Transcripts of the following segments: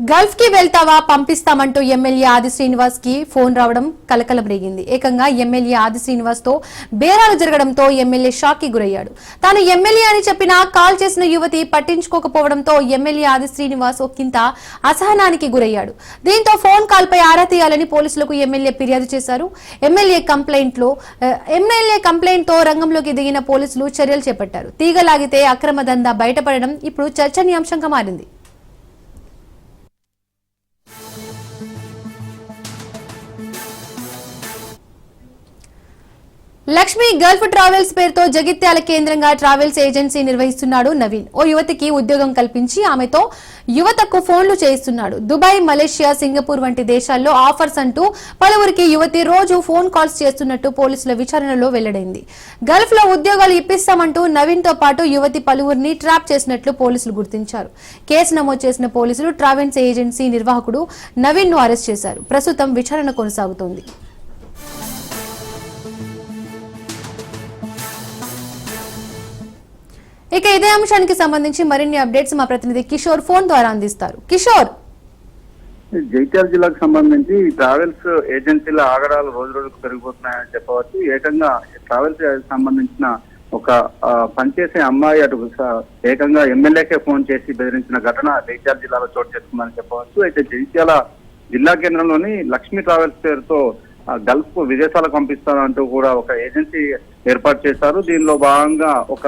Gulf కి వెళ్తావా పంపిస్తామంటూ MLA ఆది శ్రీనివాస్ కి ఫోన్ రావడం కలకలం రేగింది. ఏకంగా ఎమ్మెల్యే ఆది శ్రీనివాస్ తో బేరాలు జరగడంతో ఎమ్మెల్యే షాక్ కి గురయ్యాడు. తాను ఎమ్మెల్యే అని చెప్పినా కాల్ చేసిన యువతి పట్టించుకోకపోవడంతో ఎమ్మెల్యే ఆది శ్రీనివాస్ ఒక్కింత అసహనానికి గురయ్యాడు. దీంతో ఫోన్ కాల్ పై ఆరా తీయాలని పోలీసులకు ఎమ్మెల్యే ఫిర్యాదు చేశారు. ఎమ్మెల్యే కంప్లైంట్ తో రంగంలోకి దిగిన పోలీసులు చర్యలు చేపట్టారు. తీగలాగితే అక్రమ దందా బయటపడడం ఇప్పుడు చర్చనీయాంశంగా మారింది. లక్ష్మి గల్ఫ్ ట్రావెల్స్ పేరుతో జగిత్యాల కేంద్రంగా ట్రావెల్స్ ఏజెన్సీ నిర్వహిస్తున్నాడు నవీన్. ఓ యువతికి ఉద్యోగం కల్పించి ఆమెతో యువతకు ఫోన్లు చేయిస్తున్నాడు. దుబాయ్, మలేషియా, సింగపూర్ వంటి దేశాల్లో ఆఫర్స్ అంటూ పలువురికి యువతి రోజు ఫోన్ కాల్స్ చేస్తున్నట్టు పోలీసుల విచారణలో వెల్లడైంది. గల్ఫ్ లో ఉద్యోగాలు ఇప్పిస్తామంటూ నవీన్ తో పాటు యువతి పలువురిని ట్రాప్ చేసినట్లు పోలీసులు గుర్తించారు. కేసు నమోదు చేసిన పోలీసులు ట్రావెల్స్ ఏజెన్సీ నిర్వాహకుడు నవీన్ ను అరెస్ట్ చేశారు. ప్రస్తుతం విచారణ కొనసాగుతోంది. ఇక ఇదే అంశానికి సంబంధించి మరిన్ని అప్డేట్స్ మా ప్రతినిధి కిషోర్ ఫోన్ ద్వారా అందిస్తారు. కిషోర్, జైత్యాల జిల్లాకు సంబంధించి ట్రావెల్స్ ఏజెన్సీల ఆగడాలు రోజు రోజుకు పెరిగిపోతున్నాయని చెప్పవచ్చు. ఏకంగా ట్రావెల్స్ సంబంధించిన ఒక పనిచేసే అమ్మాయి అటు ఏకంగా ఎమ్మెల్యేకే ఫోన్ చేసి బెదిరించిన ఘటన జైత్యాల జిల్లాలో చోటు చేసుకుందని చెప్పవచ్చు. అయితే జైత్యాల జిల్లా కేంద్రంలోని లక్ష్మీ ట్రావెల్స్ పేరుతో గల్ఫ్ విదేశాలకు పంపిస్తానంటూ కూడా ఒక ఏజెన్సీ ఏర్పాటు చేశారు. దీనిలో భాగంగా ఒక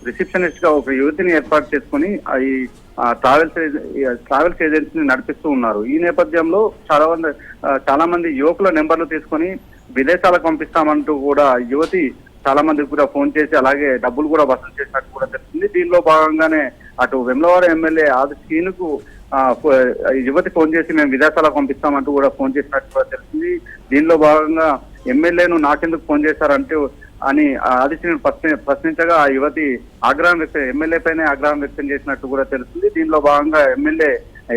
రిసెప్షనిస్ట్ గా ఒక యువతిని ఏర్పాటు చేసుకుని ఈ ట్రావెల్స్ ఏజెన్సీని నడిపిస్తూ ఉన్నారు. ఈ నేపథ్యంలో చాలా మంది యువకుల నెంబర్లు తీసుకొని విదేశాలకు పంపిస్తామంటూ కూడా యువతి చాలా మందికి కూడా ఫోన్ చేసి అలాగే డబ్బులు కూడా వసూలు చేసినట్టు కూడా తెలిసింది. దీనిలో భాగంగానే అటు వెమ్లవాడ ఎమ్మెల్యే ఆది శ్రీనుకు యువతి ఫోన్ చేసి మేము విదేశాలకు పంపిస్తామంటూ కూడా ఫోన్ చేసినట్టు కూడా తెలిసింది. దీనిలో భాగంగా ఎమ్మెల్యేను నాకెందుకు ఫోన్ చేశారంటూ అని ఆదిత్యను ప్రశ్నించగా ఆ యువతి ఎమ్మెల్యే పైనే ఆగ్రహం వ్యక్తం చేసినట్టు కూడా తెలుస్తుంది. దీనిలో భాగంగా ఎమ్మెల్యే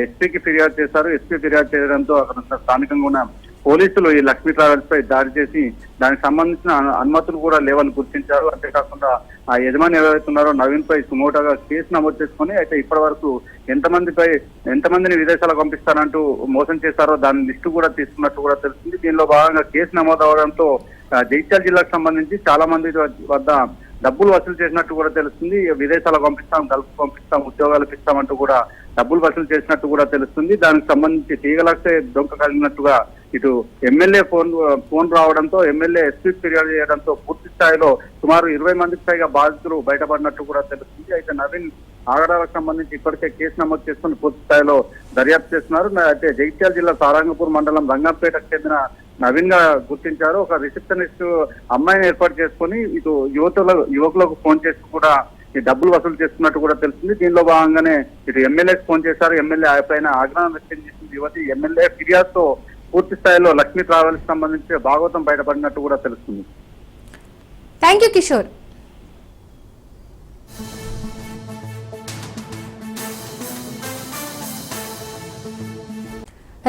ఎస్పీకి ఫిర్యాదు చేశారు. ఎస్పీ ఫిర్యాదు చేయడంతో అక్కడ స్థానికంగా ఉన్న పోలీసులు ఈ లక్ష్మీ ట్రావెల్స్ పై దాడి చేసి దానికి సంబంధించిన అనుమతులు కూడా లేవని గుర్తించారు. అంతేకాకుండా ఆ యజమాని ఎవరైతే ఉన్నారో నవీన్ పై సుమోటోగా కేసు నమోదు చేసుకుని అయితే ఇప్పటి వరకు ఎంతమందిని విదేశాలకు పంపిస్తారంటూ మోసం చేశారో దాని లిస్టు కూడా తీసుకున్నట్టు కూడా తెలుస్తుంది. దీనిలో భాగంగా కేసు నమోదు అవడంతో జైత్యాల జిల్లాకు సంబంధించి చాలా మంది వద్ద డబ్బులు వసూలు చేసినట్టు కూడా తెలుస్తుంది. విదేశాలకు పంపిస్తాం, గల్ఫ్ పంపిస్తాం, ఉద్యోగాలు ఇస్తామంటూ కూడా డబ్బులు వసూలు చేసినట్టు కూడా తెలుస్తుంది. దానికి సంబంధించి తీగలస్తే డొంక కలిగినట్టుగా ఇటు ఎమ్మెల్యే ఫోన్ రావడంతో ఎమ్మెల్యే ఎస్పీ ఫిర్యాదు చేయడంతో పూర్తి స్థాయిలో సుమారు 20 మందికి పైగా బాధితులు బయటపడినట్టు కూడా తెలుస్తుంది. అయితే నవీన్ ఆగడాలకు సంబంధించి ఇప్పటికే కేసు నమోదు చేసుకుని పూర్తి స్థాయిలో దర్యాప్తు చేస్తున్నారు. అయితే జగిత్యాల జిల్లా సారంగపూర్ మండలం రంగంపేటకు చెందిన నవీన్ గా గుర్తించారు. ఒక రిసెప్షనిస్ట్ అమ్మాయిని ఏర్పాటు చేసుకుని ఇటు యువకులకు ఫోన్ చేసి కూడా ఈ డబ్బులు వసూలు చేస్తున్నట్టు కూడా తెలిసింది. దీనిలో భాగంగానే ఇటు ఎమ్మెల్యేకి ఫోన్ చేశారు. ఎమ్మెల్యే పైన ఆగ్రహం వ్యక్తం చేసింది యువతి. ఎమ్మెల్యే ఫిర్యాదుతో పూర్తి స్థాయిలో లక్ష్మీ ట్రావెల్స్ సంబంధించి భాగవతం బయటపడినట్టు కూడా తెలుస్తుంది. Thank you Kishore.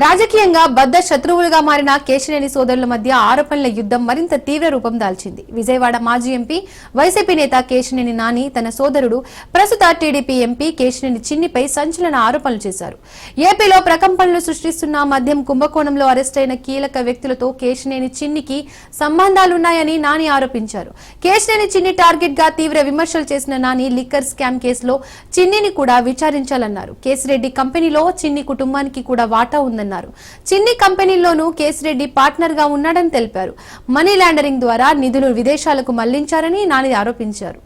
రాజకీయంగా బద్ద శత్రువులుగా మారిన కేశినేని సోదరుల మధ్య ఆరోపణల యుద్ధం మరింత తీవ్ర రూపం దాల్చింది. విజయవాడ మాజీ ఎంపీ వైసీపీ నేత కేశినేని నాని తన సోదరుడు ప్రస్తుత టీడీపీ ఎంపీ కేశినేని చిన్నిపై సంచలన ఆరోపణలు చేశారు. ఏపీలో ప్రకంపనలు సృష్టిస్తున్న మద్యం కుంభకోణంలో అరెస్టైన కీలక వ్యక్తులతో కేశినేని చిన్నికి సంబంధాలున్నాయని నాని ఆరోపించారు. కేశినేని చిన్ని టార్గెట్ గా తీవ్ర విమర్శలు చేసిన నాని లిక్కర్ స్కామ్ కేసులో చిన్నిని కూడా విచారించాలన్నారు. కేసిరెడ్డి కంపెనీలో చిన్ని కుటుంబానికి కూడా వాటా ఉందన్నారు. చిన్ని కంపెనీలోనూ కేసిరెడ్డి పార్ట్నర్ గా ఉన్నాడని తెలిపారు. మనీ లాండరింగ్ ద్వారా నిధులు విదేశాలకు మళ్లించారని నాని ఆరోపించారు.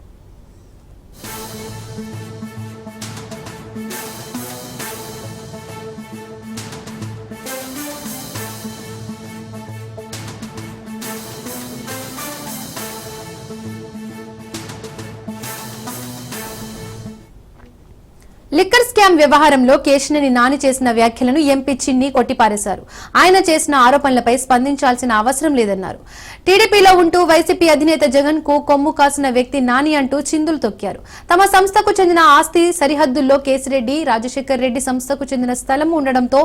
లిక్కర్ స్కామ్ వ్యవహారంలో కేశినేని నాని చేసిన వ్యాఖ్యలను ఎంపీ చిన్ని కొట్టిపారేశారు. ఆయన చేసిన ఆరోపణలపై స్పందించాల్సిన అవసరం లేదన్నారు. టీడీపీలో ఉంటూ వైసీపీ అధినేత జగన్ కు కొమ్ము కాసిన వ్యక్తి నాని అంటూ చిందులు తొక్కారు. తమ సంస్థకు చెందిన ఆస్తి సరిహద్దుల్లో కేసిరెడ్డి, రాజశేఖర్ రెడ్డి సంస్థకు చెందిన స్థలం ఉండడంతో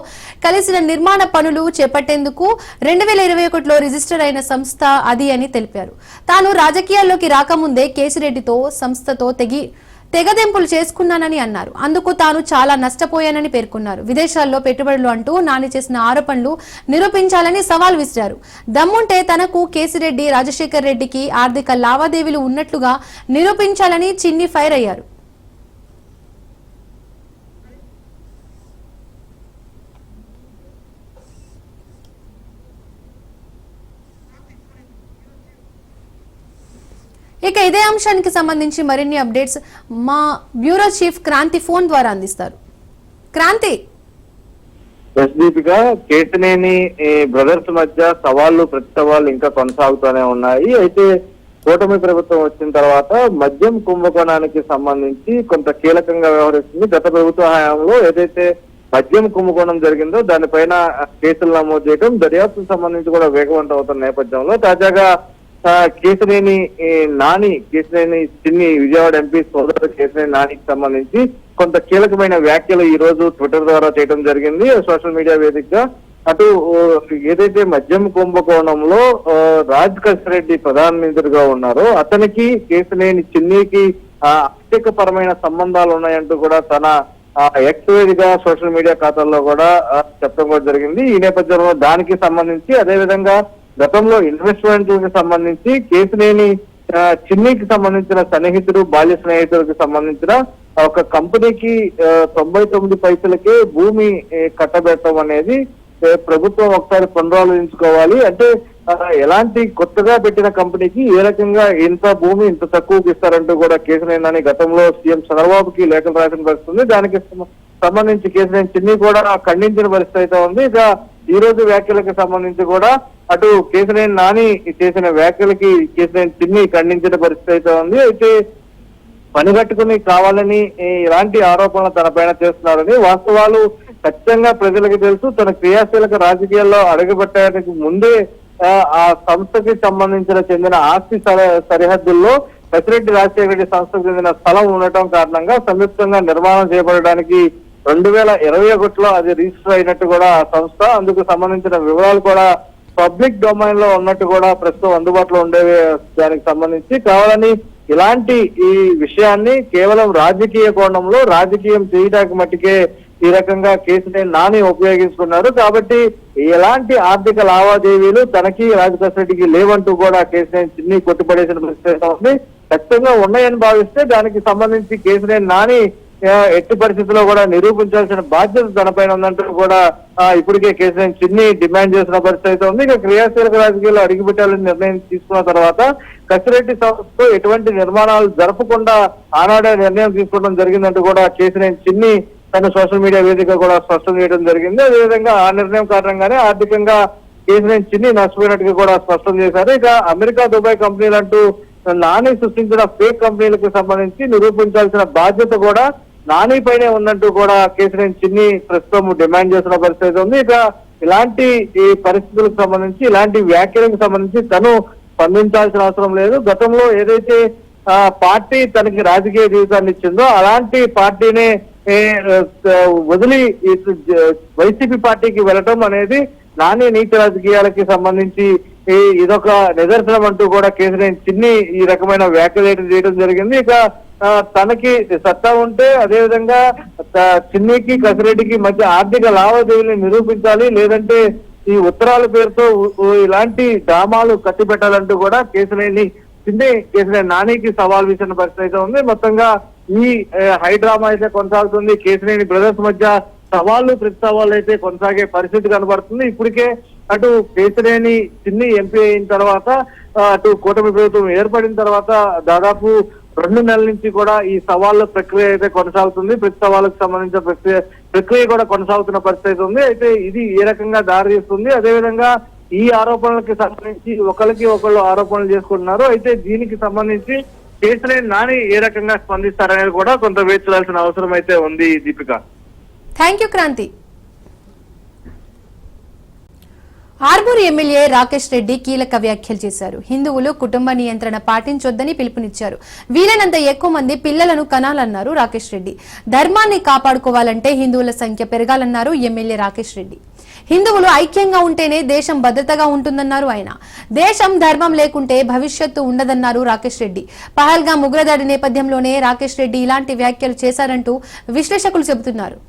కలిసిన నిర్మాణ పనులు చేపట్టేందుకు 2021లో రిజిస్టర్ అయిన సంస్థ అది అని తెలిపారు. తాను రాజకీయాల్లోకి రాకముందే కేసిరెడ్డితో సంస్థతో తెగదెంపులు చేసుకున్నానని అన్నారు. అందుకు తాను చాలా నష్టపోయానని పేర్కొన్నారు. విదేశాల్లో పెట్టుబడులు అంటూ నాని చేసిన ఆరోపణలు నిరూపించాలని సవాల్ విసిరారు. దమ్ముంటే తనకు కేసిరెడ్డి, రాజశేఖర్ రెడ్డికి ఆర్థిక లావాదేవీలు ఉన్నట్లుగా నిరూపించాలని చిన్ని ఫైర్ అయ్యారు. ఇక ఇదే అంశానికి సంబంధించి మరిన్ని అప్డేట్స్ మా బ్యూరో చీఫ్ క్రాంతి ఫోన్ ద్వారా అందిస్తారు. క్రాంతి, దీపిక, కేశినేని బ్రదర్స్ మధ్య సవాళ్లు ప్రతి సవాళ్లు ఇంకా కొనసాగుతూనే ఉన్నాయి. అయితే కూటమి ప్రభుత్వం వచ్చిన తర్వాత మద్యం కుంభకోణానికి సంబంధించి కొంత కీలకంగా వ్యవహరిస్తుంది. గత ప్రభుత్వ హయాంలో ఏదైతే మద్యం కుంభకోణం జరిగిందో దానిపైన కేసులు నమోదు చేయడం, దర్యాప్తుకు సంబంధించి కూడా వేగవంతం అవుతున్న నేపథ్యంలో తాజాగా కేశినేని చిన్ని విజయవాడ ఎంపీ సోదరుడు కేశినేని నానికి సంబంధించి కొంత కీలకమైన వ్యాఖ్యలు ఈ రోజు ట్విట్టర్ ద్వారా చేయడం జరిగింది. సోషల్ మీడియా వేదికగా అటు ఏదైతే మద్యం కుంభకోణంలో రాజశేఖర్ ప్రధానమంత్రిగా ఉన్నారో అతనికి కేశినేని చిన్నికి ఆర్థిక పరమైన సంబంధాలు ఉన్నాయంటూ కూడా తన ఎక్స్ వేదికగా సోషల్ మీడియా ఖాతాల్లో కూడా చెప్పడం కూడా జరిగింది. ఈ నేపథ్యంలో దానికి సంబంధించి అదేవిధంగా గతంలో ఇన్వెస్ట్మెంట్లకు సంబంధించి కేశినేని చిన్నికి సంబంధించిన సన్నిహితుడు, బాల్య స్నేహితులకు సంబంధించిన ఒక కంపెనీకి 99 పైసలకే భూమి కట్టబెట్టడం అనేది ప్రభుత్వం ఒకసారి పునరాలోచించుకోవాలి. అంటే ఎలాంటి కొత్తగా పెట్టిన కంపెనీకి ఏ రకంగా ఇంత భూమి ఇంత తక్కువకి ఇస్తారంటూ కూడా కేశినేని గతంలో సీఎం చంద్రబాబుకి లేఖలు రాసిన పరిస్థితి. దానికి సంబంధించి కేశినేని చిన్ని కూడా ఖండించిన పరిస్థితి అయితే ఉంది. ఇక ఈ రోజు వ్యాఖ్యలకు సంబంధించి కూడా అటు కేశినేని నాని చేసిన వ్యాఖ్యలకి కేశినేని చిన్ని ఖండించిన పరిస్థితి అయితే ఉంది. అయితే పనిగట్టుకుని కావాలని ఇలాంటి ఆరోపణలు తన పైన చేస్తున్నారని, వాస్తవాలు ఖచ్చితంగా ప్రజలకు తెలుసు. తన క్రియాశీలక రాజకీయాల్లో అడుగుపెట్టడానికి ముందే ఆ సంస్థకి సంబంధించిన చెందిన ఆస్తి సరిహద్దుల్లో పెసిరెడ్డి రాజశేఖర రెడ్డి సంస్థకు చెందిన స్థలం ఉండటం కారణంగా సంయుక్తంగా నిర్మాణం చేయబడడానికి 2021లో అది రిజిస్టర్ అయినట్టు కూడా ఆ సంస్థ, అందుకు సంబంధించిన వివరాలు కూడా పబ్లిక్ డొమైన్ లో ఉన్నట్టు కూడా ప్రస్తుతం అందుబాటులో ఉండేవి. దానికి సంబంధించి కావాలని ఇలాంటి ఈ విషయాన్ని కేవలం రాజకీయ కోణంలో రాజకీయం చేయడానికి మట్టికే ఈ రకంగా కేసుని నాని ఉపయోగించుకున్నారు. కాబట్టి ఎలాంటి ఆర్థిక లావాదేవీలు తనకి రాజశేఖర రెడ్డికి లేవంటూ కూడా కేసుని చిన్ని కొట్టిపడేసిన పరిస్థితి ఉంది. ఖచ్చితంగా ఉన్నాయని భావిస్తే దానికి సంబంధించి కేసుని నాని ఎట్టి పరిస్థితుల్లో కూడా నిరూపించాల్సిన బాధ్యత తనపైన ఉందంటూ కూడా ఇప్పటికే కేసీఆర్ చిన్ని డిమాండ్ చేసిన పరిస్థితి ఉంది. ఇక క్రియాశీలక రాజకీయాల్లో అడుగుపెట్టాలని నిర్ణయం తీసుకున్న తర్వాత కసిరెడ్డి సంస్థతో ఎటువంటి నిర్మాణాలు జరపకుండా ఆనాడే నిర్ణయం తీసుకోవడం జరిగిందంటూ కూడా కేసీఆర్ చిన్ని తన సోషల్ మీడియా వేదిక కూడా స్పష్టం చేయడం జరిగింది. అదేవిధంగా ఆ నిర్ణయం కారణంగానే ఆర్థికంగా కేసీఆర్ చిన్ని నష్టపోయినట్టుగా కూడా స్పష్టం చేశారు. ఇక అమెరికా, దుబాయ్ కంపెనీలు అంటూ నాని సృష్టించిన ఫేక్ కంపెనీలకు సంబంధించి నిరూపించాల్సిన బాధ్యత కూడా నాని పైనే ఉన్నట్టు కూడా కేసీఆర్ చిన్ని ప్రస్తుతం డిమాండ్ చేసిన పరిస్థితి ఉంది. ఇక ఇలాంటి ఈ పరిస్థితులకు సంబంధించి ఇలాంటి వ్యాఖ్యలకు సంబంధించి తను స్పందించాల్సిన అవసరం లేదు. గతంలో ఏదైతే పార్టీ తనకి రాజకీయ జీవితాన్ని ఇచ్చిందో అలాంటి పార్టీనే వదిలి వైసీపీ పార్టీకి వెళ్ళటం అనేది నాని నీతి రాజకీయాలకి సంబంధించి ఇదొక నిదర్శనం అంటూ కూడా కేసీఆర్ చిన్ని ఈ రకమైన వ్యాఖ్యలు చేయడం జరిగింది. ఇక తనకి సత్తా ఉంటే అదేవిధంగా చిన్నికి కసిరెడ్డికి మధ్య ఆర్థిక లావాదేవీలు నిరూపించాలి, లేదంటే ఈ ఉత్తరాల పేరుతో ఇలాంటి డ్రామాలు కట్టిపెట్టాలంటూ కూడా కేసీఆర్ నానికి సవాల్ విసిన పరిస్థితి ఉంది. మొత్తంగా ఈ హై డ్రామా అయితే కొనసాగుతుంది. కేసీఆర్ బ్రదర్స్ మధ్య సవాళ్లు ప్రతి సవాళ్ళు అయితే కొనసాగే పరిస్థితి కనబడుతుంది. ఇప్పటికే అటు కేసీఆర్ చిన్ని ఎంపీ అయిన తర్వాత అటు కూటమి ప్రభుత్వం ఏర్పడిన తర్వాత దాదాపు 2 నెలల నుంచి కూడా ఈ సవాళ్ళ ప్రక్రియ అయితే కొనసాగుతుంది. ప్రతి సవాళ్ళకు సంబంధించిన ప్రక్రియ కూడా కొనసాగుతున్న పరిస్థితి ఉంది. అయితే ఇది ఏ రకంగా దారితీస్తుంది, అదేవిధంగా ఈ ఆరోపణలకి సంబంధించి ఒకళ్ళు ఆరోపణలు చేసుకుంటున్నారు. అయితే దీనికి సంబంధించి కేసీఆర్ నాని ఏ రకంగా స్పందిస్తారనేది కూడా కొంత వేచి చూడాల్సిన అవసరం అయితే ఉంది. Deepika, thank you Kranthi. Armoor MLA Rakesh Reddy కీలక వ్యాఖ్యలు చేశారు. హిందువులు కుటుంబ నియంత్రణ పాటించొద్దని పిలుపునిచ్చారు. వీలైనంత ఎక్కువ మంది పిల్లలను కనాలన్నారు రాకేష్ రెడ్డి. ధర్మాన్ని కాపాడుకోవాలంటే హిందువుల సంఖ్య పెరగాలన్నారు ఎమ్మెల్యే రాకేష్ రెడ్డి. హిందువులు ఐక్యంగా ఉంటేనే దేశం భద్రతగా ఉంటుందన్నారు ఆయన. దేశం ధర్మం లేకుంటే భవిష్యత్తు ఉండదన్నారు రాకేష్ రెడ్డి. పహల్గామ్ ఉగ్రదాడి నేపథ్యంలోనే రాకేష్ రెడ్డి ఇలాంటి వ్యాఖ్యలు చేశారంటూ విశ్లేషకులు చెబుతున్నారు.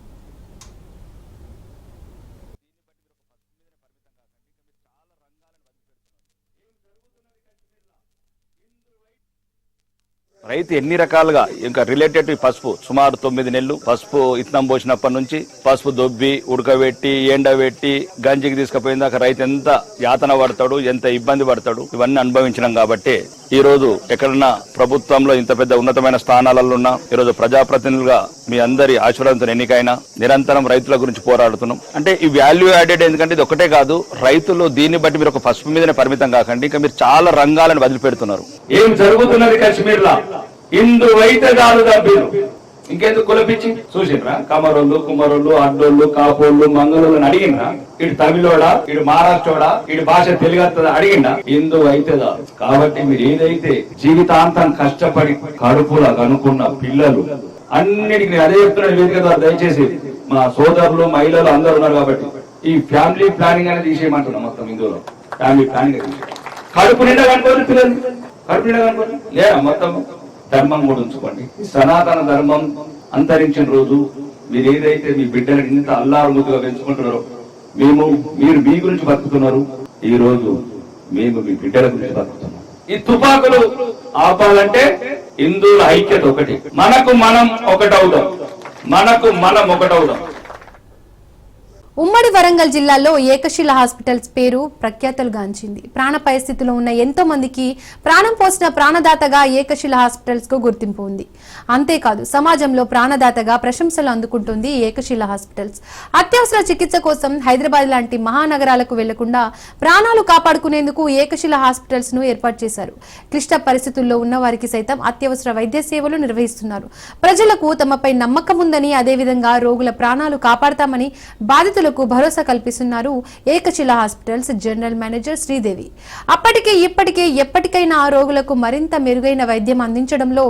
రైతు ఎన్ని రకాలుగా ఇంకా రిలేటెడ్ పసుపు సుమారు 9 నెలలు పసుపు ఇత్తనం పోసినప్పటి నుంచి పసుపు దొబ్బి ఉడకబెట్టి ఎండబెట్టి గంజికి తీసుకుపోయిన దాకా రైతు ఎంత యాతన పడతాడు, ఎంత ఇబ్బంది పడతాడు, ఇవన్నీ అనుభవించినాం. కాబట్టి ఈ రోజు ఎక్కడన్నా ప్రభుత్వంలో ఇంత పెద్ద ఉన్నతమైన స్థానాలలో ఉన్నా, ఈ రోజు ప్రజాప్రతినిధులుగా మీ అందరి ఆశీర్వాదంతో ఎన్నికైనా నిరంతరం రైతుల గురించి పోరాడుతున్నాం. అంటే ఈ వాల్యూ యాడెడ్ ఎందుకంటే ఇది ఒకటే కాదు, రైతులు దీన్ని బట్టి మీరు ఒక పసుపు మీదనే పరిమితం కాకండి, ఇంకా మీరు చాలా రంగాలను వదిలిపెడుతున్నారు. ఏం జరుగుతున్నది కాశ్మీర్లో హిందువైతే కాదు దబ్బిలు ఇంకెందుకు కులపిచ్చి చూసిండ్రా? కమరోళ్ళు, కుమరోళ్ళు, అడ్డోళ్ళు, కాపోళ్ళు, మంగళోళ్ళని అడిగినా ఇటు తమిళోడా, ఇటు మహారాష్ట్రోడా, ఇటు భాష తెలుగు అడిగినా హిందువు అయితే కాదు. కాబట్టి మీరు ఏదైతే జీవితాంతం కష్టపడి కడుపులా కనుక్కున్న పిల్లలు అన్నిటికీ అదే చెప్తున్న వేదిక ద్వారా దయచేసి మా సోదరులు మహిళలు అందరూ ఉన్నారు కాబట్టి ఈ ఫ్యామిలీ ప్లానింగ్ అనేది తీసేయమంటున్నాం. మొత్తం హిందువులో ఫ్యామిలీ ప్లానింగ్ కడుపు నిండా కనుకోరు పిల్లలు, కడుపు నిండా కనుకోరు లేదా మొత్తం ధర్మం కూడా ఉంచుకోండి. సనాతన ధర్మం అంతరించిన రోజు మీరు ఏదైతే మీ బిడ్డలను ఇంత అల్లారుముద్దుగా పెంచుకుంటున్నారో మీరు మీ గురించి బతుకుతున్నారు. ఈ రోజు మేము మీ బిడ్డల గురించి బతుకుతున్నాం. ఈ తుపాకులు ఆపాలంటే హిందువుల ఐక్యత ఒకటి. మనకు మనం ఒకటవుదాం. ఉమ్మడి వరంగల్ జిల్లాలో ఏకశిల హాస్పిటల్స్ పేరు ప్రఖ్యాతలుగాంచింది. ప్రాణాపాయ స్థితిలో ఉన్న ఎంతో మందికి ప్రాణం పోసిన ప్రాణదాతగా ఏకశిల హాస్పిటల్స్ కు గుర్తింపు ఉంది. అంతేకాదు సమాజంలో ప్రాణదాతగా ప్రశంసలు అందుకుంటుంది ఏకశిల హాస్పిటల్స్. అత్యవసర చికిత్స కోసం హైదరాబాద్ లాంటి మహానగరాలకు వెళ్లకుండా ప్రాణాలు కాపాడుకునేందుకు ఏకశిల హాస్పిటల్స్ ను ఏర్పాటు చేశారు. క్లిష్ట పరిస్థితుల్లో ఉన్న వారికి సైతం అత్యవసర వైద్య సేవలు నిర్వహిస్తున్నారు. ప్రజలకు తమపై నమ్మకం ఉందని, అదేవిధంగా రోగుల ప్రాణాలు కాపాడతామని బాధితులు భరోసా కల్పిస్తున్నారు ఏకశిల హాస్పిటల్స్ జనరల్ మేనేజర్ శ్రీదేవి. అప్పటికే ఇప్పటికే ఎప్పటికైనా ఆ రోగులకు మరింత మెరుగైన వైద్యం అందించడంలో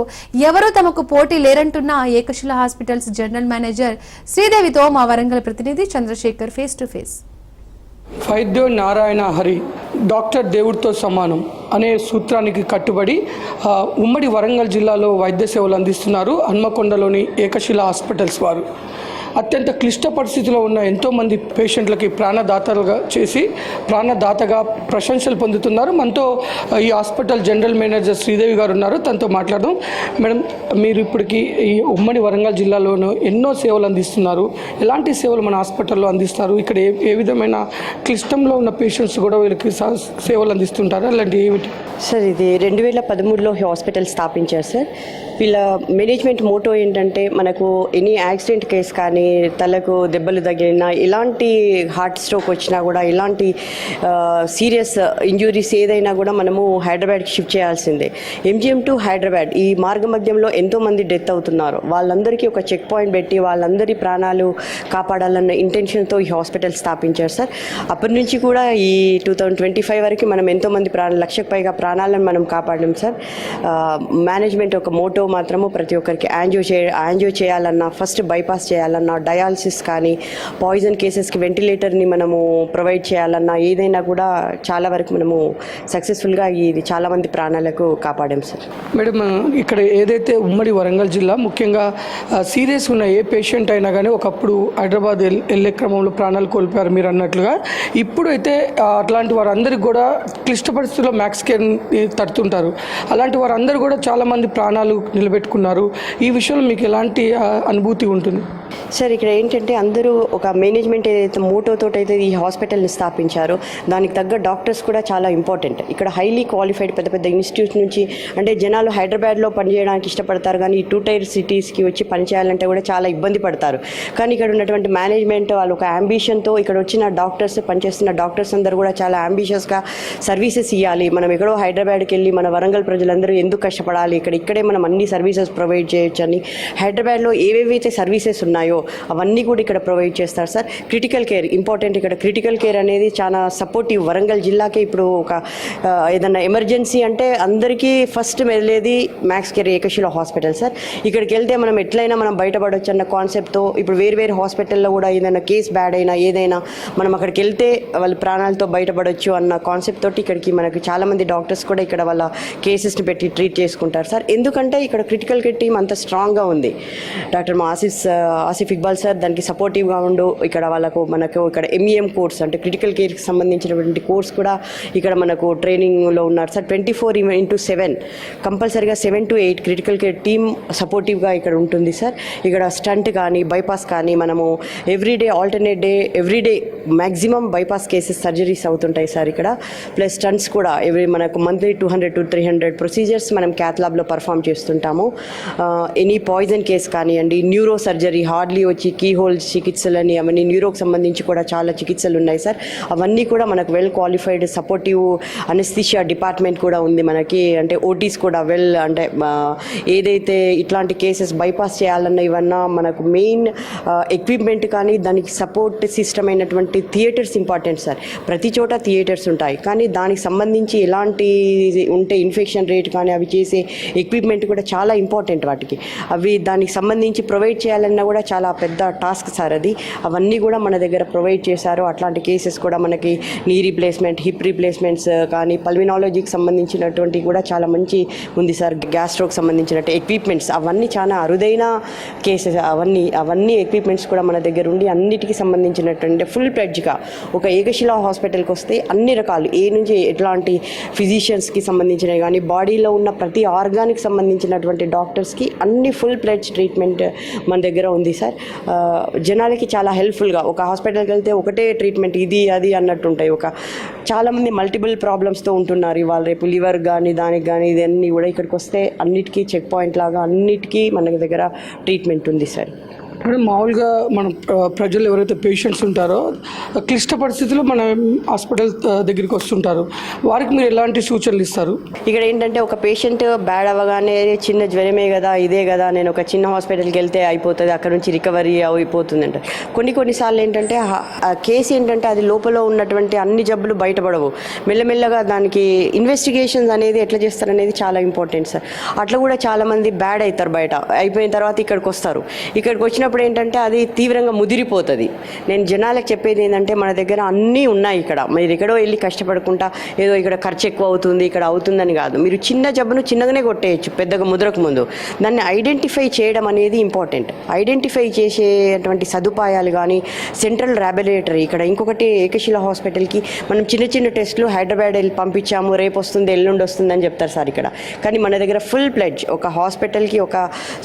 ఎవరూ తమకు పోటీ లేరంటున్న ఏకశిల హాస్పిటల్స్ జనరల్ మేనేజర్ శ్రీదేవితో మా వరంగల్ ప్రతినిధి చంద్రశేఖర్ ఫేస్ టు ఫేస్. వైద్యో నారాయణ హరి, డాక్టర్ దేవుడితో సమానం అనే సూత్రానికి కట్టుబడి ఉమ్మడి వరంగల్ జిల్లాలో వైద్య సేవలు అందిస్తున్నారు హన్మకొండలోని ఏకశిల హాస్పిటల్స్ వారు. అత్యంత క్లిష్ట పరిస్థితిలో ఉన్న ఎంతోమంది పేషెంట్లకి ప్రాణదాతగా ప్రశంసలు పొందుతున్నారు. మనతో ఈ హాస్పిటల్ జనరల్ మేనేజర్ శ్రీదేవి గారు ఉన్నారు, తనతో మాట్లాడదాం. మేడం, మీరు ఇప్పటికీ ఈ ఉమ్మడి వరంగల్ జిల్లాలోనూ ఎన్నో సేవలు అందిస్తున్నారు. ఎలాంటి సేవలు మన హాస్పిటల్లో అందిస్తారు? ఇక్కడ ఏ విధమైన క్లిష్టంలో ఉన్న పేషెంట్స్ కూడా వీళ్ళకి సేవలు అందిస్తుంటారు, అలాంటి ఏమిటి? సార్, ఇది 2013లో హాస్పిటల్ స్థాపించారు సార్. వీళ్ళ మేనేజ్మెంట్ మోటో ఏంటంటే, మనకు ఎనీ యాక్సిడెంట్ కేసు కానీ, తలకు దెబ్బలు తగిలినా, ఇలాంటి హార్ట్ స్ట్రోక్ వచ్చినా కూడా, ఇలాంటి సీరియస్ ఇంజురీస్ ఏదైనా కూడా మనము హైదరాబాద్కి షిఫ్ట్ చేయాల్సిందే. ఎంజిఎం టు హైదరాబాద్ ఈ మార్గ మధ్యంలో ఎంతోమంది డెత్ అవుతున్నారు. వాళ్ళందరికీ ఒక చెక్ పాయింట్ పెట్టి వాళ్ళందరి ప్రాణాలు కాపాడాలన్న ఇంటెన్షన్తో ఈ హాస్పిటల్ స్థాపించారు సార్. అప్పటి నుంచి కూడా ఈ 2025 వరకు మనం ఎంతోమంది 1,00,000కు పైగా ప్రాణాలను మనం కాపాడాం సార్. మేనేజ్మెంట్ ఒక మోటో మాత్రము ప్రతి ఒక్కరికి యాంజియో చేయాలన్నా, ఫస్ట్ బైపాస్ చేయాలన్నా, డయాలసిస్ కానీ, పాయిజన్ కేసెస్కి వెంటిలేటర్ని మనము ప్రొవైడ్ చేయాలన్నా, ఏదైనా కూడా చాలా వరకు మనము సక్సెస్ఫుల్గా ఇది చాలామంది ప్రాణాలకు కాపాడాం సార్. మేడం, ఇక్కడ ఏదైతే ఉమ్మడి వరంగల్ జిల్లా ముఖ్యంగా సీరియస్ ఉన్న ఏ పేషెంట్ అయినా కానీ ఒకప్పుడు హైదరాబాద్ వెళ్ళే క్రమంలో ప్రాణాలు కోల్పోయారు మీరు అన్నట్లుగా. ఇప్పుడు అయితే అట్లాంటి వారందరికీ కూడా క్లిష్ట పరిస్థితుల్లో మ్యాక్స్ కేర్ తడుతుంటారు. అలాంటి వారందరూ కూడా చాలామంది ప్రాణాలు నిలబెట్టుకున్నారు. ఈ విషయంలో మీకు ఎలాంటి అనుభూతి ఉంటుంది? సార్, ఇక్కడ ఏంటంటే అందరూ ఒక మేనేజ్మెంట్ ఏదైతే మోటోతో అయితే ఈ హాస్పిటల్ని స్థాపించారో దానికి తగ్గ డాక్టర్స్ కూడా చాలా ఇంపార్టెంట్. ఇక్కడ హైలీ క్వాలిఫైడ్ పెద్ద పెద్ద ఇన్స్టిట్యూట్స్ నుంచి, అంటే జనాలు హైదరాబాద్లో పనిచేయడానికి ఇష్టపడతారు కానీ ఈ 2 టైర్ సిటీస్కి వచ్చి పనిచేయాలంటే కూడా చాలా ఇబ్బంది పడతారు. కానీ ఇక్కడ ఉన్నటువంటి మేనేజ్మెంట్ వాళ్ళు ఒక అంబిషన్తో, ఇక్కడ వచ్చిన డాక్టర్స్, పనిచేస్తున్న డాక్టర్స్ అందరూ కూడా చాలా అంబిషియస్గా సర్వీసెస్ ఇవ్వాలి. మనం ఎక్కడో హైదరాబాద్కి వెళ్ళి మన వరంగల్ ప్రజలందరూ ఎందుకు కష్టపడాలి, ఇక్కడే మనం అన్ని సర్వీసెస్ ప్రొవైడ్ చేయొచ్చు అని హైదరాబాద్లో ఏవేవైతే సర్వీసెస్ ఉన్నాయో ఉన్నాయో అవన్నీ కూడా ఇక్కడ ప్రొవైడ్ చేస్తారు సార్. Critical care important. ఇక్కడ క్రిటికల్ కేర్ అనేది చాలా సపోర్టివ్. వరంగల్ జిల్లాకి ఇప్పుడు ఒక ఏదైనా ఎమర్జెన్సీ అంటే అందరికీ ఫస్ట్ వెళ్ళేది మ్యాక్స్ కేర్ ఏకశిల హాస్పిటల్ సార్. ఇక్కడికి వెళ్తే మనం ఎట్లయినా మనం బయటపడవచ్చు అన్న కాన్సెప్ట్తో ఇప్పుడు వేరు హాస్పిటల్లో కూడా ఏదైనా కేసు బ్యాడ్ అయినా ఏదైనా మనం అక్కడికి వెళ్తే వాళ్ళ ప్రాణాలతో బయటపడవచ్చు అన్న కాన్సెప్ట్ తోటి ఇక్కడికి మనకు చాలామంది డాక్టర్స్ కూడా ఇక్కడ వాళ్ళ కేసెస్ని పెట్టి ట్రీట్ చేసుకుంటారు సార్. ఎందుకంటే ఇక్కడ క్రిటికల్ కేర్ టీమ్ అంత స్ట్రాంగ్గా ఉంది. డాక్టర్ ఆసిఫ్ ఇక్బాల్ సార్ దానికి సపోర్టివ్గా ఉండు. ఇక్కడ మనకు ఇక్కడ MEM కోర్స్ అంటే క్రిటికల్ కేర్కి సంబంధించినటువంటి కోర్స్ కూడా ఇక్కడ మనకు ట్రైనింగ్లో ఉన్నారు సార్. 24/7 కంపల్సరీగా 7 to 8 క్రిటికల్ కేర్ టీమ్ సపోర్టివ్గా ఇక్కడ ఉంటుంది సార్. ఇక్కడ స్టంట్ కానీ బైపాస్ కానీ మనము everyday alternate day everyday maximum bypass cases surgeries అవుతుంటాయి సార్ ఇక్కడ. ప్లస్ స్టంట్స్ కూడా మనకు మంత్లీ 200 to 300 ప్రొసీజర్స్ మనం క్యాత్ ల్యాబ్లో పర్ఫామ్ చేస్తుంటాము. ఎనీ పాయిజన్ కేసు కానివ్వండి, న్యూరో సర్జరీ హార్డ్లీ వచ్చి కీ హోల్ చికిత్సలని అవన్నీ న్యూరోకి సంబంధించి కూడా చాలా చికిత్సలు ఉన్నాయి సార్. అవన్నీ కూడా మనకు well qualified supportive anaesthesia department కూడా ఉంది మనకి. అంటే ఓటీస్ కూడా అంటే ఏదైతే ఇట్లాంటి కేసెస్ బైపాస్ చేయాలన్న ఇవన్నా మనకు మెయిన్ ఎక్విప్మెంట్ కానీ దానికి సపోర్ట్ సిస్టమ్ అయినటువంటి థియేటర్స్ ఇంపార్టెంట్ సార్. ప్రతి చోట థియేటర్స్ ఉంటాయి కానీ దానికి సంబంధించి ఎలాంటి ఉంటే ఇన్ఫెక్షన్ రేట్ కానీ అవి చేసే ఎక్విప్మెంట్ కూడా చాలా ఇంపార్టెంట్. వాటికి అవి దానికి సంబంధించి ప్రొవైడ్ చేయాలన్నా కూడా చాలా పెద్ద టాస్క్ సార్ అది. అవన్నీ కూడా మన దగ్గర ప్రొవైడ్ చేశారు. అట్లాంటి కేసెస్ కూడా మనకి నీ రీప్లేస్మెంట్, హిప్ రీప్లేస్మెంట్స్ కానీ పల్మినాలజీకి సంబంధించినటువంటి కూడా చాలా మంచి ఉంది సార్. గ్యాస్ట్రోకి సంబంధించినట్టు ఎక్విప్మెంట్స్ అవన్నీ చాలా అరుదైన కేసెస్. అవన్నీ ఎక్విప్మెంట్స్ కూడా మన దగ్గర ఉండి అన్నిటికీ సంబంధించినటువంటి ఫుల్ ప్లెడ్జ్గా ఒక ఏకశిల హాస్పిటల్కి వస్తే అన్ని రకాలు నుంచి ఎట్లాంటి ఫిజిషియన్స్కి సంబంధించినవి కానీ బాడీలో ఉన్న ప్రతి ఆర్గానికి సంబంధించినటువంటి డాక్టర్స్కి అన్ని ఫుల్ ప్లెడ్జ్ ట్రీట్మెంట్ మన దగ్గర ఉంది సార్. జనాలకి చాలా హెల్ప్ఫుల్గా ఒక హాస్పిటల్కి వెళ్తే ఒకటే ట్రీట్మెంట్ ఇది అది అన్నట్టు ఉంటాయి. చాలామంది మల్టిపుల్ ప్రాబ్లమ్స్తో ఉంటున్నారు ఇవాళ రేపు. లివర్ కానీ దానికి కానీ ఇదన్నీ కూడా ఇక్కడికి వస్తే అన్నిటికీ చెక్ పాయింట్ లాగా అన్నిటికీ మన దగ్గర ట్రీట్మెంట్ ఉంది సార్. అంటే మామూలుగా మన ప్రజలు ఎవరైతే పేషెంట్స్ ఉంటారో క్లిష్ట పరిస్థితుల్లో మన హాస్పిటల్ దగ్గరికి వస్తుంటారు, వారికి మీరు ఎలాంటి సూచనలు ఇస్తారు? ఇక్కడ ఏంటంటే ఒక పేషెంట్ బ్యాడ్ అవ్వగానే చిన్న జ్వరమే కదా ఇదే కదా నేను ఒక చిన్న హాస్పిటల్కి వెళ్తే అయిపోతుంది, అక్కడ నుంచి రికవరీ అయిపోతుంది అంట. కొన్నిసార్లు ఏంటంటే ఆ కేసు ఏంటంటే అది లోపల ఉన్నటువంటి అన్ని జబ్బులు బయటపడవు. మెల్లమెల్లగా దానికి ఇన్వెస్టిగేషన్స్ అనేది ఎట్లా చేస్తారనేది చాలా ఇంపార్టెంట్ సార్. అట్లా కూడా చాలామంది బ్యాడ్ అవుతారు. బయట అయిపోయిన తర్వాత ఇక్కడికి వస్తారు. ఇక్కడికి వచ్చినప్పుడు ఏంటంటే అది తీవ్రంగా ముదిరిపోతుంది. నేను జనాలకు చెప్పేది ఏంటంటే మన దగ్గర అన్నీ ఉన్నాయి. ఇక్కడ మీరు ఎక్కడో వెళ్ళి కష్టపడకుండా ఏదో ఇక్కడ ఖర్చు ఎక్కువ అవుతుంది ఇక్కడ అవుతుందని కాదు. మీరు చిన్న జబ్బును చిన్నగానే కొట్టేయచ్చు పెద్దగా ముదరకు ముందు. దాన్ని ఐడెంటిఫై చేయడం అనేది ఇంపార్టెంట్. ఐడెంటిఫై చేసేటువంటి సదుపాయాలు కానీ సెంట్రల్ ల్యాబొరేటరీ ఇక్కడ ఇంకొకటి ఏకశిల హాస్పిటల్కి మనం చిన్న టెస్టులు హైదరాబాద్ వెళ్ళి పంపించాము రేపు వస్తుంది ఎల్లుండి వస్తుంది అని చెప్తారు సార్ ఇక్కడ. కానీ మన దగ్గర ఫుల్ ప్లెడ్జ్ ఒక హాస్పిటల్కి ఒక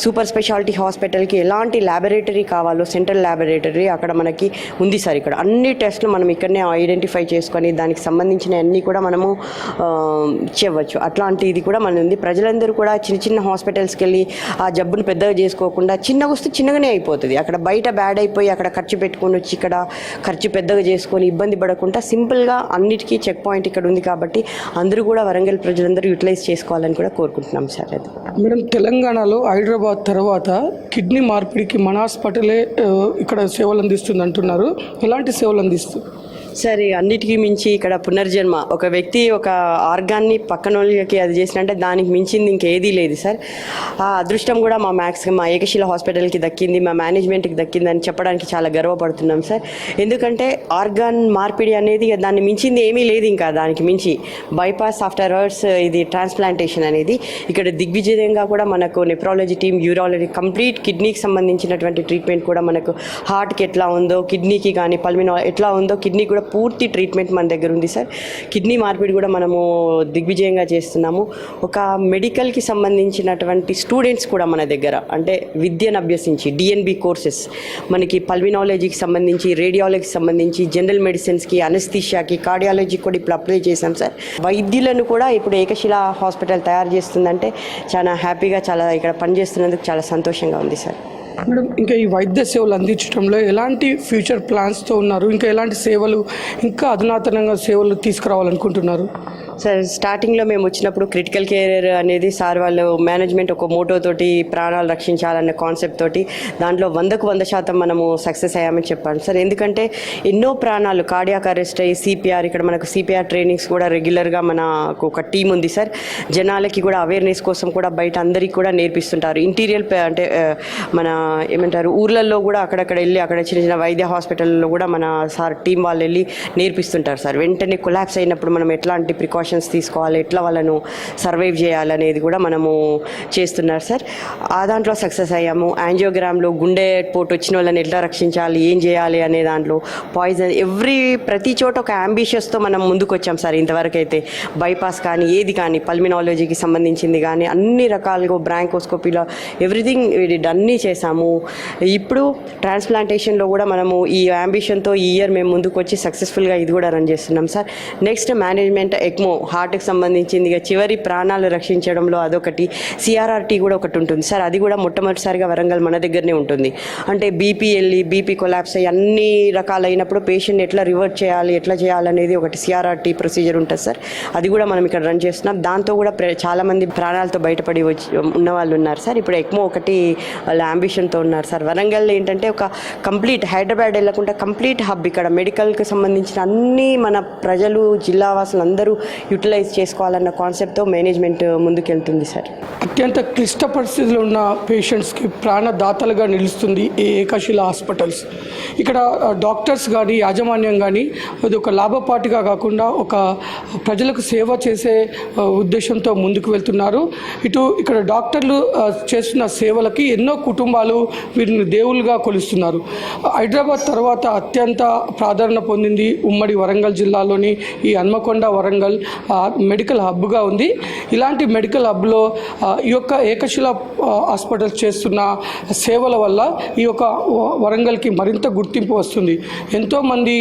సూపర్ స్పెషాలిటీ హాస్పిటల్కి ఎలాంటి ల్యాబొరేటరీ కావాలో సెంట్రల్ ల్యాబొరేటరీ అక్కడ మనకి ఉంది సార్. ఇక్కడ అన్ని టెస్టులు మనం ఇక్కడనే ఐడెంటిఫై చేసుకొని దానికి సంబంధించిన అన్నీ కూడా మనము ఇచ్చేవచ్చు. అట్లాంటిది కూడా మన ఉంది. ప్రజలందరూ కూడా చిన్న హాస్పిటల్స్కి వెళ్ళి ఆ జబ్బును పెద్దగా చేసుకోకుండా చిన్నగా వస్తే చిన్నగానే అయిపోతుంది. అక్కడ బయట బ్యాడ్ అయిపోయి అక్కడ ఖర్చు పెట్టుకొని వచ్చి ఇక్కడ ఖర్చు పెద్దగా చేసుకొని ఇబ్బంది పడకుండా సింపుల్గా అన్నిటికీ చెక్ పాయింట్ ఇక్కడ ఉంది. కాబట్టి అందరూ కూడా వరంగల్ ప్రజలందరూ యూటిలైజ్ చేసుకోవాలని కూడా కోరుకుంటున్నాం సార్. అది మేడం, తెలంగాణలో హైదరాబాద్ తర్వాత కిడ్నీ మార్పిడికి మన హాస్పిటలే ఇక్కడ సేవలు అందిస్తుంది అంటున్నారు. ఎలాంటి సేవలు అందిస్తుంది? సరే, అన్నిటికీ మించి ఇక్కడ పునర్జన్మ. ఒక వ్యక్తి ఒక ఆర్గాన్ని పక్కన వాళ్ళకి అది చేసినంటే దానికి మించింది ఇంకేదీ లేదు సార్. ఆ అదృష్టం కూడా మా ఏకశిల హాస్పిటల్కి దక్కింది, మా మేనేజ్మెంట్కి దక్కిందని చెప్పడానికి చాలా గర్వపడుతున్నాం సార్. ఎందుకంటే ఆర్గాన్ మార్పిడి అనేది దాన్ని మించింది ఏమీ లేదు. ఇంకా దానికి మించి బైపాస్ ఆఫ్టర్ అవర్స్ ఇది ట్రాన్స్ప్లాంటేషన్ అనేది ఇక్కడ దిగ్విజయంగా కూడా మనకు నెఫ్రాలజీ టీమ్, యూరాలజీ కంప్లీట్ కిడ్నీకి సంబంధించినటువంటి ట్రీట్మెంట్ కూడా మనకు హార్ట్కి ఎట్లా ఉందో కిడ్నీకి కానీ ఎట్లా ఉందో కిడ్నీ కూడా పూర్తి ట్రీట్మెంట్ మన దగ్గర ఉంది సార్. కిడ్నీ మార్పిడి కూడా మనము దిగ్విజయంగా చేస్తున్నాము. ఒక మెడికల్కి సంబంధించినటువంటి స్టూడెంట్స్ కూడా మన దగ్గర అంటే విద్యను అభ్యసించి డిఎన్బి కోర్సెస్ మనకి పల్మినాలజీకి సంబంధించి, రేడియాలజీకి సంబంధించి, జనరల్ మెడిసిన్స్కి, అనస్థీషియాకి, కార్డియాలజీకి కూడా ఇప్పుడు అప్లై చేశాం సార్. వైద్యులను కూడా ఇప్పుడు ఏకశిల హాస్పిటల్ తయారు చేస్తుందంటే చాలా హ్యాపీగా చాలా ఇక్కడ పనిచేస్తున్నందుకు చాలా సంతోషంగా ఉంది సార్. మేడం, ఇంకా ఈ వైద్య సేవలు అందించడంలో ఎలాంటి ఫ్యూచర్ ప్లాన్స్తో ఉన్నారు? ఇంకా ఎలాంటి సేవలు ఇంకా అధునాతనంగా సేవలు తీసుకురావాలనుకుంటున్నారు? సార్ స్టార్టింగ్లో మేము వచ్చినప్పుడు క్రిటికల్ కేర్ అనేది సార్ వాళ్ళు మేనేజ్మెంట్ ఒక మోటో తోటి ప్రాణాలు రక్షించాలన్న కాన్సెప్ట్ తోటి దాంట్లో 100% మనము సక్సెస్ అయ్యామని చెప్పాను సార్. ఎందుకంటే ఎన్నో ప్రాణాలు కార్డియాక్ అరెస్ట్ అయ్యి సిపిఆర్, ఇక్కడ మనకు సిపిఆర్ ట్రైనింగ్స్ కూడా రెగ్యులర్గా మనకు ఒక టీం ఉంది సార్. జనాలకి కూడా అవేర్నెస్ కోసం కూడా బయట అందరికీ కూడా నేర్పిస్తుంటారు. ఇంటీరియర్ అంటే మన ఏమంటారు ఊర్లలో కూడా అక్కడక్కడ వెళ్ళి అక్కడ చిన్న చిన్న వైద్య హాస్పిటల్లో కూడా మన సార్ టీం వాళ్ళు వెళ్ళి నేర్పిస్తుంటారు సార్. వెంటనే కొలాప్స్ అయినప్పుడు మనం ఎట్లాంటి ప్రికాషన్స్ తీసుకోవాలి, ఎట్లా వాళ్ళను సర్వైవ్ చేయాలనేది కూడా మనము చేస్తున్నారు సార్. ఆ దాంట్లో సక్సెస్ అయ్యాము. యాంజియోగ్రామ్లో గుండె పోటు వచ్చిన వాళ్ళని ఎట్లా రక్షించాలి, ఏం చేయాలి అనే దాంట్లో పాయిజన్ ప్రతి చోట ఒక అంబిషియస్తో మనం ముందుకు వచ్చాం సార్. ఇంతవరకు అయితే బైపాస్ కానీ ఏది కానీ పల్మినాలజీకి సంబంధించింది కానీ అన్ని రకాలుగా బ్రాంకోస్కోపీలో ఎవ్రీథింగ్ అన్నీ చేశాము. ఇప్పుడు ట్రాన్స్ప్లాంటేషన్లో కూడా మనము ఈ అంబిషన్తో ఈ ఇయర్ మేము ముందుకు వచ్చి సక్సెస్ఫుల్గా ఇది కూడా రన్ చేస్తున్నాం సార్. నెక్స్ట్ మేనేజ్మెంట్ ఎక్మో హార్ట్కి సంబంధించింది చివరి ప్రాణాలు రక్షించడంలో అదొకటి. సిఆర్ఆర్టీ కూడా ఒకటి ఉంటుంది సార్. అది కూడా మొట్టమొదటిసారిగా వరంగల్ మన దగ్గరనే ఉంటుంది. అంటే బీపీ కొలాప్స్ అయ్యి అన్ని రకాలైనప్పుడు పేషెంట్ ఎట్లా రివర్ట్ చేయాలి, ఎట్లా చేయాలనేది ఒకటి సిఆర్ఆర్టీ ప్రొసీజర్ ఉంటుంది సార్. అది కూడా మనం ఇక్కడ రన్ చేస్తున్నాం. దాంతో కూడా చాలామంది ప్రాణాలతో బయటపడి ఉన్న వాళ్ళు ఉన్నారు సార్. ఇప్పుడు ఎక్మో ఒకటి వాళ్ళ అంబిషన్తో ఉన్నారు సార్. వరంగల్ ఏంటంటే ఒక కంప్లీట్ హైదరాబాద్ వెళ్ళకుండా కంప్లీట్ హబ్, ఇక్కడ మెడికల్కి సంబంధించిన అన్ని మన ప్రజలు జిల్లా వాసులు అందరూ యూటిలైజ్ చేసుకోవాలన్న కాన్సెప్ట్తో మేనేజ్మెంట్ ముందుకెళ్తుంది సార్. అత్యంత క్లిష్ట పరిస్థితుల్లో ఉన్న పేషెంట్స్కి ప్రాణదాతలుగా నిలుస్తుంది ఈ ఏకశిల హాస్పిటల్స్. ఇక్కడ డాక్టర్స్ కానీ యాజమాన్యం కానీ అది ఒక లాభపాటిగా కాకుండా ఒక ప్రజలకు సేవ చేసే ఉద్దేశంతో ముందుకు వెళ్తున్నారు. ఇక్కడ డాక్టర్లు చేస్తున్న సేవలకి ఎన్నో కుటుంబాలు వీరిని దేవుళ్ళుగా కొలుస్తున్నారు. హైదరాబాద్ తర్వాత అత్యంత ప్రాధాన్యత పొందింది ఉమ్మడి వరంగల్ జిల్లాలోని ఈ హన్మకొండ వరంగల్ మెడికల్ హబ్గా ఉంది. ఇలాంటి మెడికల్ హబ్లో ఈ యొక్క ఏకశిల హాస్పిటల్స్ చేస్తున్న సేవల వల్ల ఈ యొక్క వరంగల్కి మరింత గుర్తింపు వస్తుంది. ఎంతోమంది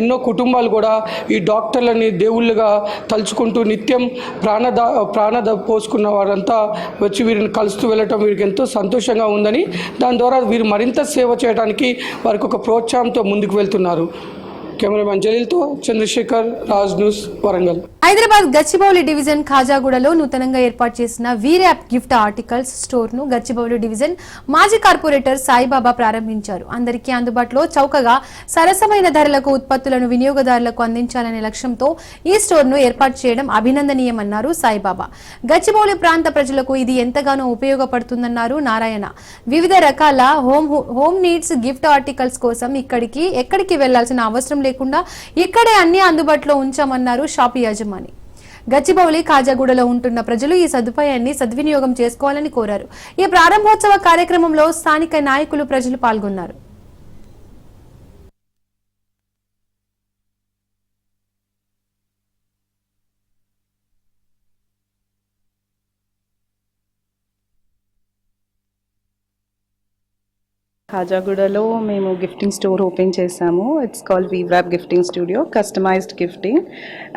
ఎన్నో కుటుంబాలు కూడా ఈ డాక్టర్లని దేవుళ్ళుగా తలుచుకుంటూ నిత్యం ప్రాణద పోసుకున్న వారంతా వచ్చి వీరిని కలుస్తూ వెళ్ళటం వీరికి ఎంతో సంతోషంగా ఉందని, దాని ద్వారా వీరు మరింత సేవ చేయడానికి వారికి ఒక ప్రోత్సాహంతో ముందుకు వెళ్తున్నారు. కెమెరామెన్ జలీల్తో చంద్రశేఖర్, రాజ్ న్యూస్, వరంగల్. హైదరాబాద్ గచ్చిబౌలి డివిజన్ ఖాజాగూడలో నూతనంగా ఏర్పాటు చేసిన వీర్యాప్ గిఫ్ట్ ఆర్టికల్స్ స్టోర్ ను గచ్చిబౌలి డివిజన్ మాజీ కార్పొరేటర్ సాయిబాబా ప్రారంభించారు. అందరికీ అందుబాటులో చౌకగా సరసమైన ధరలకు ఉత్పత్తులను వినియోగదారులకు అందించాలనే లక్ష్యంతో ఈ స్టోర్ ను ఏర్పాటు చేయడం అభినందనీయమన్నారు సాయిబాబా. గచ్చిబౌలి ప్రాంత ప్రజలకు ఇది ఎంతగానో ఉపయోగపడుతుందన్నారు నారాయణ. వివిధ రకాల హోమ్ నీడ్స్ గిఫ్ట్ ఆర్టికల్స్ కోసం ఎక్కడికి వెళ్లాల్సిన అవసరం లేకుండా ఇక్కడే అన్ని అందుబాటులో ఉంచామన్నారు షాపు యజమాని. గచ్చిబౌలి ఖాజాగూడలో ఉంటున్న ప్రజలు ఈ సదుపాయాన్ని సద్వినియోగం చేసుకోవాలని కోరారు. ఈ ప్రారంభోత్సవ కార్యక్రమంలో స్థానిక నాయకులు, ప్రజలు పాల్గొన్నారు. ఖాజాగూడలో మేము గిఫ్టింగ్ స్టోర్ ఓపెన్ చేసాము. ఇట్స్ కాల్డ్ వీవ్రాప్ gifting studio. Customised gifting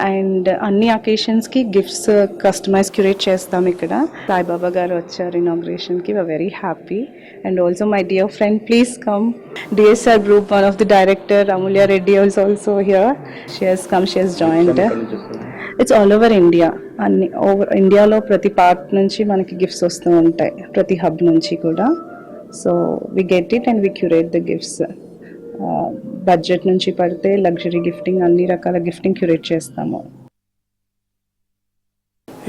and అన్ని అకేషన్స్కి గిఫ్ట్స్ కస్టమైజ్ క్యూరేట్ చేస్తాం. ఇక్కడ సాయిబాబా గారు వచ్చారు ఇనాగ్రేషన్కి. We are very happy. And also my dear friend, please come. DSR Group, one of the director, Amulya Reddy, is also here. She has come, she has joined. It's all over India. అన్ని over ఇండియాలో ప్రతి part నుంచి మనకి gifts వస్తూ ఉంటాయి, ప్రతి hub నుంచి కూడా. So we get it and we curate the gifts. Budget నుంచి పడితే లగ్జరీ గిఫ్టింగ్, అన్ని రకాల గిఫ్టింగ్ క్యూరేట్ చేస్తాము.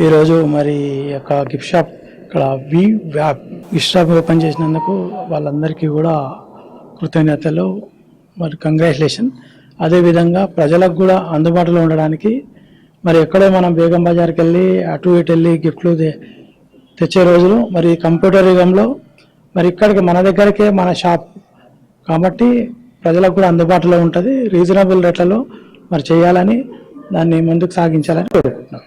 ఈరోజు మరి యొక్క గిఫ్ట్ షాప్ ఇక్కడ వీవ్రాప్ గిఫ్ట్ షాప్ ఓపెన్ చేసినందుకు వాళ్ళందరికీ కూడా కృతజ్ఞతలు, మరి కంగ్రాచులేషన్. అదేవిధంగా ప్రజలకు కూడా అందుబాటులో ఉండడానికి మరి ఎక్కడో మనం బేగం బజార్కి వెళ్ళి అటు ఇటు వెళ్ళి గిఫ్ట్లు తెచ్చే రోజులు మరి కంప్యూటర్ యుగంలో మరి ఇక్కడికి మన దగ్గరికే మన షాప్ కాబట్టి ప్రజలకు కూడా అందుబాటులో ఉంటుంది. రీజనబుల్ రేట్లలో మరి చేయాలని, దాన్ని ముందుకు సాగించాలని కోరుకుంటున్నాం.